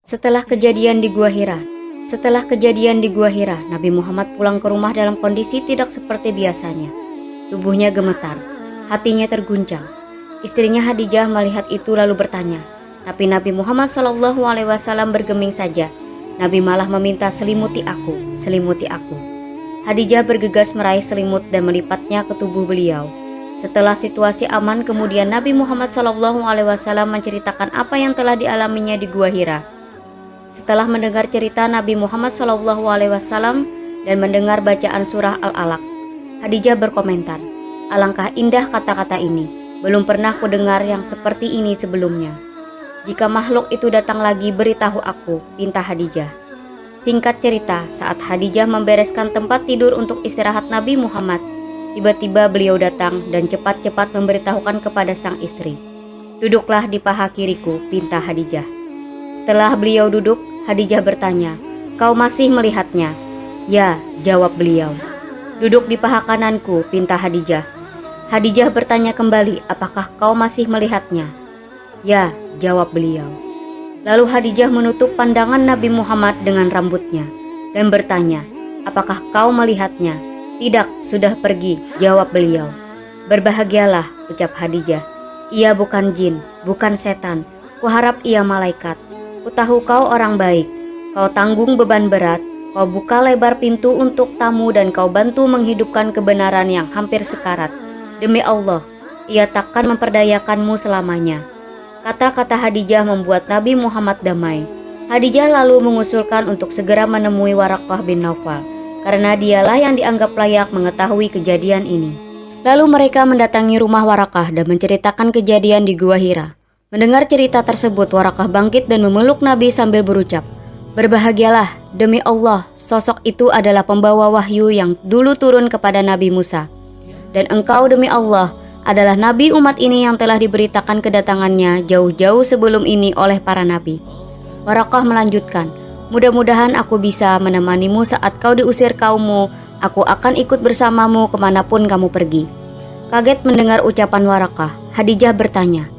Setelah kejadian di Gua Hira, Nabi Muhammad pulang ke rumah dalam kondisi tidak seperti biasanya. Tubuhnya gemetar, hatinya terguncang. Istrinya Khadijah melihat itu lalu bertanya, tapi Nabi Muhammad SAW bergeming saja. Nabi malah meminta, selimuti aku, selimuti aku. Khadijah bergegas meraih selimut dan melipatnya ke tubuh beliau. Setelah situasi aman, kemudian Nabi Muhammad SAW menceritakan apa yang telah dialaminya di Gua Hira. Setelah mendengar cerita Nabi Muhammad SAW dan mendengar bacaan surah Al-Alaq, Khadijah berkomentar, alangkah indah kata-kata ini, belum pernah kudengar yang seperti ini sebelumnya. Jika makhluk itu datang lagi, beritahu aku, pinta Khadijah. Singkat cerita, saat Khadijah membereskan tempat tidur untuk istirahat Nabi Muhammad, tiba-tiba beliau datang dan cepat-cepat memberitahukan kepada sang istri. Duduklah di paha kiriku, pinta Khadijah. Setelah beliau duduk, Khadijah bertanya, kau masih melihatnya? Ya, jawab beliau. Duduk di paha kananku, pinta Khadijah. Khadijah bertanya kembali, apakah kau masih melihatnya? Ya, jawab beliau. Lalu Khadijah menutup pandangan Nabi Muhammad dengan rambutnya dan bertanya, apakah kau melihatnya? Tidak, sudah pergi, jawab beliau. Berbahagialah, ucap Khadijah. Ia bukan jin, bukan setan. Kuharap ia malaikat. Kutahu kau orang baik. Kau tanggung beban berat. Kau buka lebar pintu untuk tamu dan kau bantu menghidupkan kebenaran yang hampir sekarat. Demi Allah, ia takkan memperdayakanmu selamanya. Kata-kata Khadijah membuat Nabi Muhammad damai. Khadijah lalu mengusulkan untuk segera menemui Waraqah bin Naufal, karena dialah yang dianggap layak mengetahui kejadian ini. Lalu mereka mendatangi rumah Waraqah dan menceritakan kejadian di Gua Hira. Mendengar cerita tersebut, Waraqah bangkit dan memeluk Nabi sambil berucap, berbahagialah, demi Allah, sosok itu adalah pembawa wahyu yang dulu turun kepada Nabi Musa. Dan engkau demi Allah adalah Nabi umat ini yang telah diberitakan kedatangannya jauh-jauh sebelum ini oleh para Nabi. Waraqah melanjutkan, mudah-mudahan aku bisa menemanimu saat kau diusir kaummu, aku akan ikut bersamamu kemanapun kamu pergi. Kaget mendengar ucapan Waraqah, Khadijah bertanya,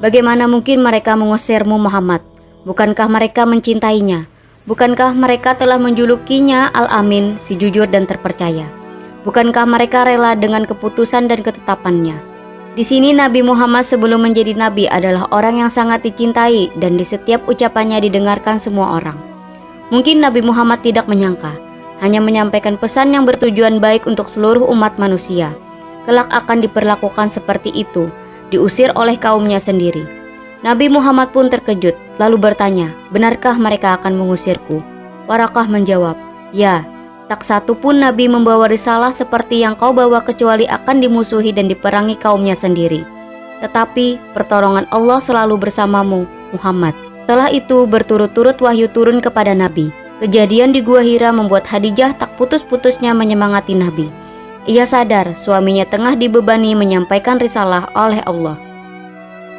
bagaimana mungkin mereka mengusirmu Muhammad? Bukankah mereka mencintainya? Bukankah mereka telah menjulukinya Al-Amin, si jujur dan terpercaya? Bukankah mereka rela dengan keputusan dan ketetapannya? Di sini Nabi Muhammad sebelum menjadi nabi adalah orang yang sangat dicintai dan di setiap ucapannya didengarkan semua orang. Mungkin Nabi Muhammad tidak menyangka, hanya menyampaikan pesan yang bertujuan baik untuk seluruh umat manusia. Kelak akan diperlakukan seperti itu, diusir oleh kaumnya sendiri. Nabi Muhammad pun terkejut, lalu bertanya, benarkah mereka akan mengusirku? Waraqah menjawab, ya, tak satu pun Nabi membawa risalah seperti yang kau bawa kecuali akan dimusuhi dan diperangi kaumnya sendiri. Tetapi pertolongan Allah selalu bersamamu, Muhammad. Setelah itu berturut-turut wahyu turun kepada Nabi. Kejadian di Gua Hira membuat Khadijah tak putus-putusnya menyemangati Nabi. Ia sadar suaminya tengah dibebani menyampaikan risalah oleh Allah.